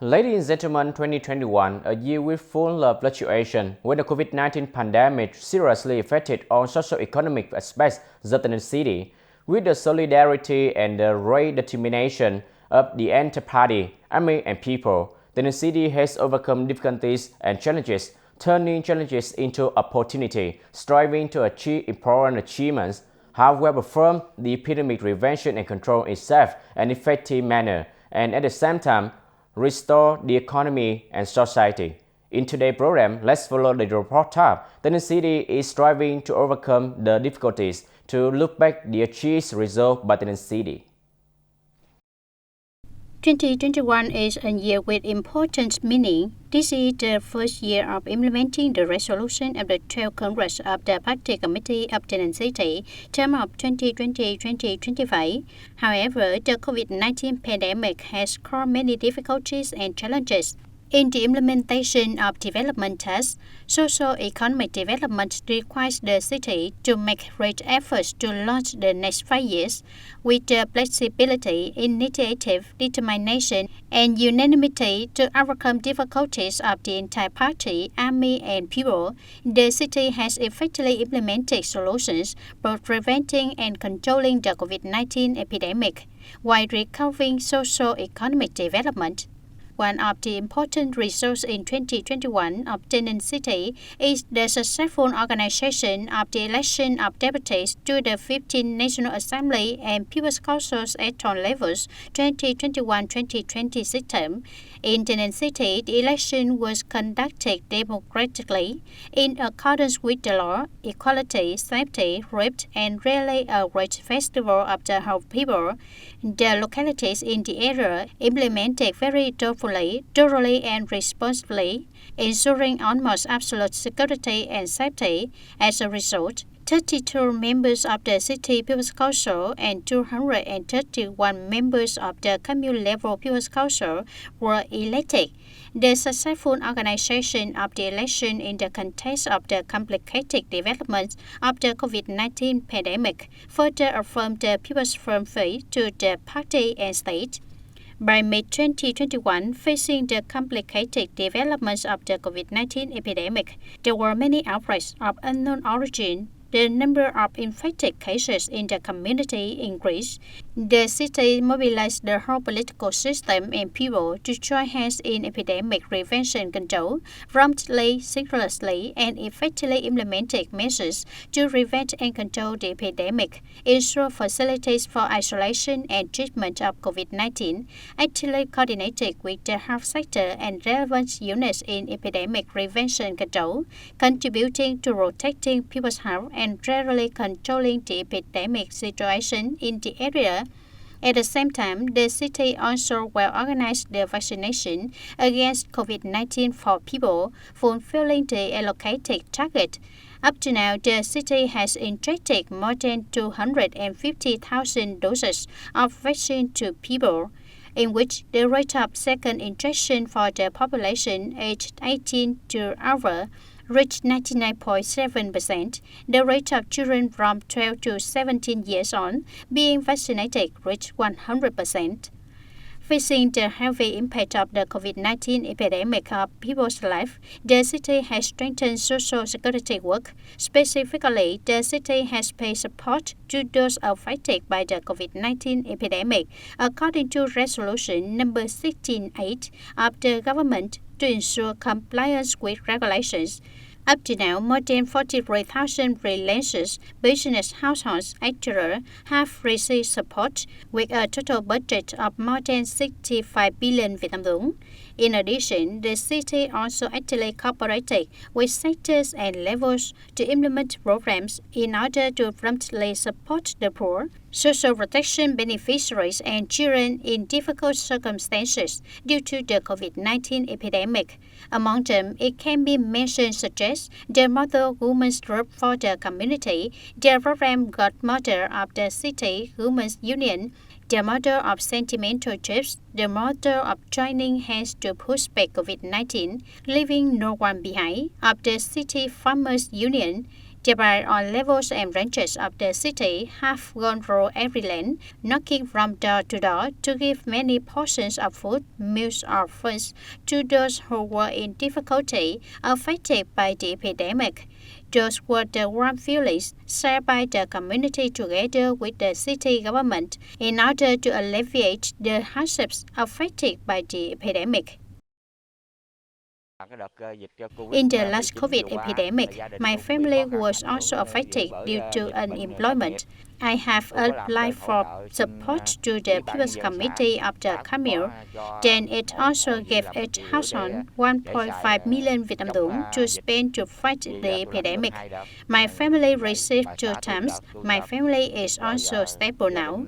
Ladies and gentlemen, 2021, a year with full of fluctuation, when the COVID-19 pandemic seriously affected all socio-economic aspects of Tay Ninh City, with the solidarity and the great determination of the entire party, army and people, Tay Ninh City has overcome difficulties and challenges, turning challenges into opportunity, striving to achieve important achievements, however perform the epidemic prevention and control in safe and effective manner, and at the same time, restore the economy and society. In today's program, let's follow the reportage. Tay Ninh City is striving to overcome the difficulties to look back the achieved result by Tay Ninh City. 2021 is a year with important meaning. This is the first year of implementing the resolution of the 12th Congress of the Party Committee of Tay Ninh City, term of 2020-2025. However, the COVID-19 pandemic has caused many difficulties and challenges. In the implementation of development tasks, socio-economic development requires the city to make great efforts to launch the next 5 years. With the flexibility, initiative, determination, and unanimity to overcome difficulties of the entire party, army, and people, the city has effectively implemented solutions for preventing and controlling the COVID-19 epidemic, while recovering socio-economic development. One of the important results in 2021 of Tay Ninh City is the successful organization of the election of deputies to the 15th National Assembly and People's Councils at all levels 2021-2026 term. In Tay Ninh City, the election was conducted democratically in accordance with the law, equality, safety, right, and really a great festival of the whole people. The localities in the area implemented very thoroughly and responsibly, ensuring almost absolute security and safety. As a result, 32 members of the City People's Council and 231 members of the commune-level People's Council were elected. The successful organization of the election in the context of the complicated development of the COVID-19 pandemic further affirmed the people's firm faith to the party and state. By mid-2021, facing the complicated developments of the COVID-19 epidemic, there were many outbreaks of unknown origin. The number of infected cases in the community increased. The city mobilized the whole political system and people to join hands in epidemic prevention control, promptly, seriously, and effectively implemented measures to prevent and control the epidemic, ensure facilities for isolation and treatment of COVID-19, actively coordinated with the health sector and relevant units in epidemic prevention control, contributing to protecting people's health and gradually controlling the epidemic situation in the area. At the same time, the city also well organized the vaccination against COVID-19 for people, fulfilling the allocated target. Up to now, the city has injected more than 250,000 doses of vaccine to people, in which the rate of second injection for the population aged 18 to over reached 99.7%. The rate of children from 12 to 17 years on being vaccinated reached 100%. Facing the heavy impact of the COVID-19 epidemic of people's life, the city has strengthened social security work. Specifically, the city has paid support to those affected by the COVID-19 epidemic, according to Resolution number 168 of the government to ensure compliance with regulations. Up to now, more than 43,000 freelancers, business households, etc. have received support with a total budget of more than 65 billion Vietnam dong. In addition, the city also actively cooperated with sectors and levels to implement programs in order to promptly support the poor, social protection beneficiaries, and children in difficult circumstances due to the COVID-19 epidemic. Among them, it can be mentioned such as the Mother Women's Group for the Community, the program Godmother of the City Women's Union, the Mother of Sentimental Trips, the Mother of Joining Hands to Push Back COVID-19, Leaving No One Behind, of the City Farmers Union, thereby all levels and ranges of the city have gone through every lane, knocking from door to door to give many portions of food, meals or funds to those who were in difficulty affected by the epidemic. Those were the warm feelings shared by the community together with the city government in order to alleviate the hardships affected by the epidemic. In the last COVID epidemic, my family was also affected due to unemployment. I have applied for support to the People's Committee of the Khmer. Then it also gave each household 1.5 million Việt Nam đồng to spend to fight the epidemic. My family received 2 times. My family is also stable now.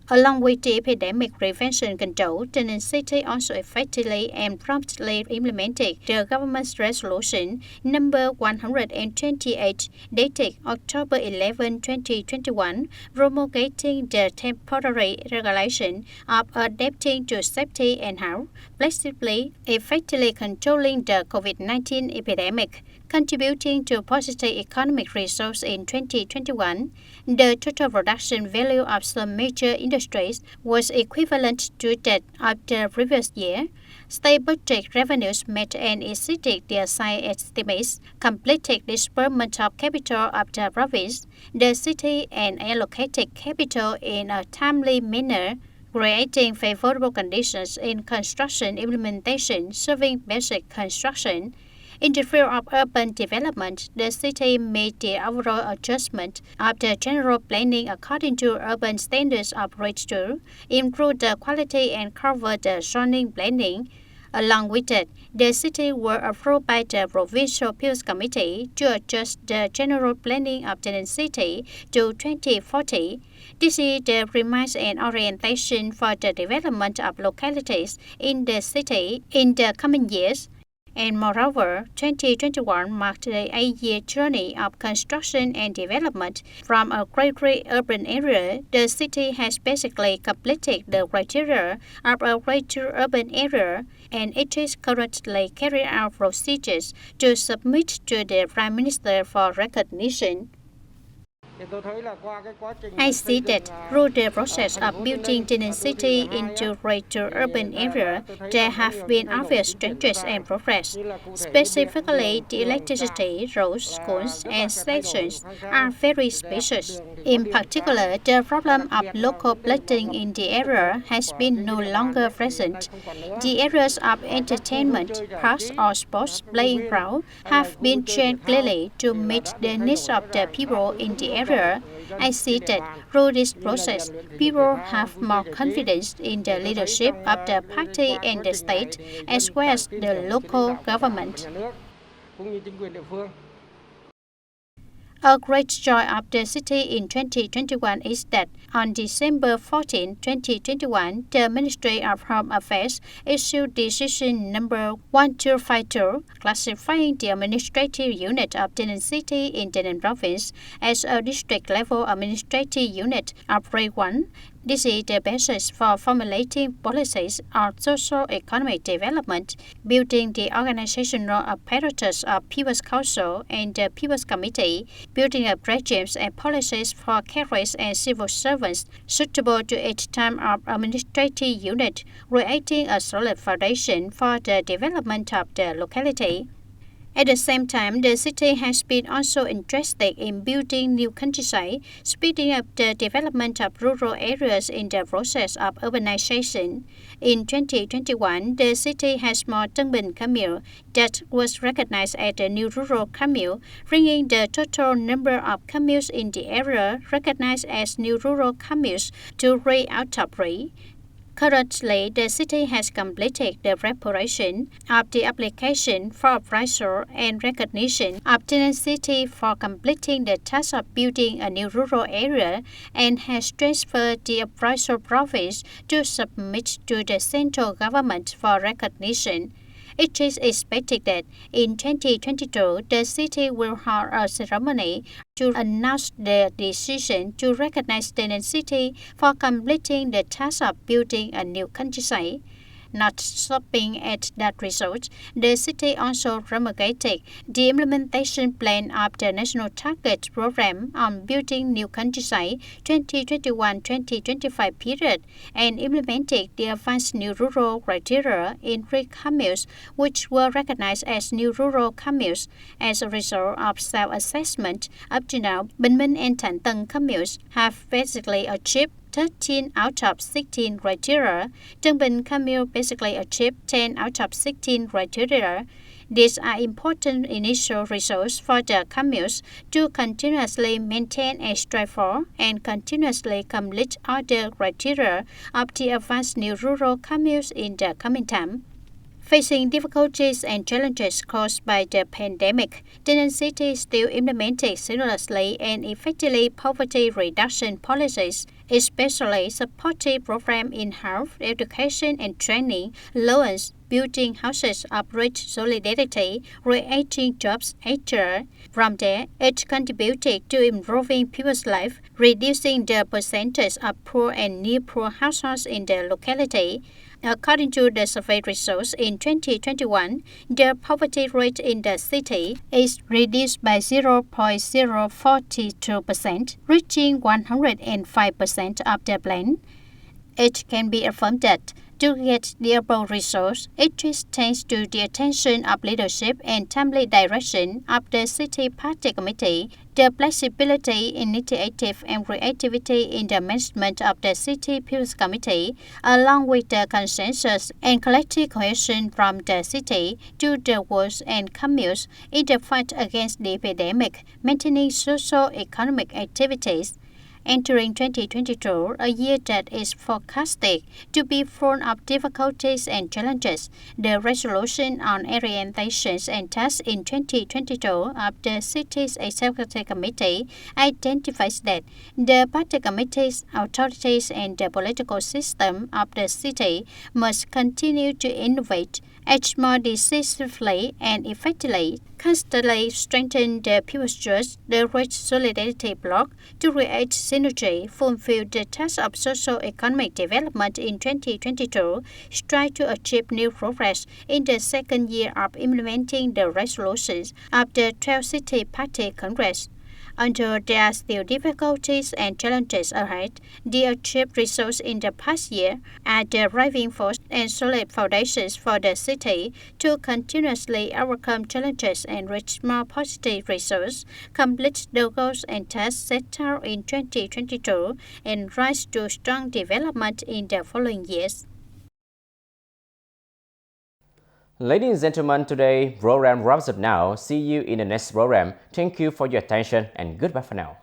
Along with the epidemic prevention control, Tay Ninh City also effectively and promptly implemented the government's resolution number 128 dated October 11, 2021, promulgating the temporary regulation of adapting to safety and health, flexibly, effectively controlling the COVID-19 epidemic, contributing to positive economic results in 2021. The total production value of some major industries was equivalent to that of the previous year. State budget revenues met and exceeded their size estimates, completed disbursement of capital of the province, the city, and allocated capital in a timely manner, creating favorable conditions in construction implementation serving basic construction. In the field of urban development, the city made the overall adjustment of the general planning according to urban standards of REACH to improve the quality and cover the zoning planning. Along with it, the city were approved by the Provincial People's Committee to adjust the general planning of Tay Ninh City to 2040. This is the premise and orientation for the development of localities in the city in the coming years. And moreover, 2021 marked the 8-year journey of construction and development. From a great urban area, the city has basically completed the criteria of a greater urban area, and it is currently carrying out procedures to submit to the Prime Minister for recognition. I see that through the process of building Tay Ninh City into greater urban area, there have been obvious changes and progress. Specifically, the electricity, roads, schools, and stations are very spacious. In particular, the problem of local flooding in the area has been no longer present. The areas of entertainment, parks or sports playing ground have been changed clearly to meet the needs of the people in the area. I see that through this process, people have more confidence in the leadership of the party and the state, as well as the local government. A great joy of the city in 2021 is that on December 14, 2021, the Ministry of Home Affairs issued decision number 1252, classifying the administrative unit of Tay Ninh City in Tay Ninh Province as a district-level administrative unit of Grade 1. This is the basis for formulating policies on socio-economic development, building the organizational apparatus of People's Council and the People's Committee, building up regimes and policies for cadres and civil servants suitable to each type of administrative unit, creating a solid foundation for the development of the locality. At the same time, the city has been also interested in building new countryside, speeding up the development of rural areas in the process of urbanization. In 2021, the city has more Tân Bình Khmer that was recognized as a new rural Khmer, bringing the total number of Khmers in the area recognized as new rural Khmers to 3 out of 3. Currently, the city has completed the preparation of the application for appraisal and recognition of Tay Ninh City for completing the task of building a new rural area and has transferred the appraisal province to submit to the central government for recognition. It is expected that in 2022, the city will hold a ceremony to announce the decision to recognize Tay Ninh City for completing the task of building a new countryside. Not stopping at that result, the city also promulgated the implementation plan of the National Target Program on Building New Countryside 2021-2025 period and implemented the advanced new rural criteria in 3 communes, which were recognized as new rural communes. As a result of self-assessment, up to now, Bình Minh and Thanh Tân communes have basically achieved 13 out of 16 criteria. Tân Bình commune basically achieved 10 out of 16 criteria. These are important initial results for the communes to continuously maintain and strive for and continuously complete other criteria of the advanced new rural communes in the coming time. Facing difficulties and challenges caused by the pandemic, Tay Ninh City still implemented seamlessly and effectively poverty reduction policies, especially supportive programs in health, education and training, loans, building houses of rich solidarity, creating jobs, etc. From there, it contributed to improving people's life, reducing the percentage of poor and near-poor households in the locality. According to the survey results in 2021, the poverty rate in the city is reduced by 0.042%, reaching 105% of the plan. It can be affirmed that to get the above results, it is thanks to the attention of leadership and timely direction of the City Party Committee, the flexibility, initiative, and creativity in the management of the City People's Committee, along with the consensus and collective cohesion from the city to the wards and communes in the fight against the epidemic, maintaining socio-economic activities. Entering 2022, a year that is forecasted to be full of difficulties and challenges, the resolution on orientations and tasks in 2022 of the city's executive committee identifies that the party committees, authorities, and the political system of the city must continue to innovate, act more decisively and effectively, constantly strengthen the people's trust, the rich solidarity bloc to create synergy, fulfill the task of socio-economic development in 2022, strive to achieve new progress in the second year of implementing the resolutions of the 12th City Party Congress. Although there are still difficulties and challenges ahead, the achieved results in the past year are the driving force and solid foundations for the city to continuously overcome challenges and reach more positive results, complete the goals and tasks set out in 2022, and rise to strong development in the following years. Ladies and gentlemen, today program wraps up now. See you in the next program. Thank you for your attention and goodbye for now.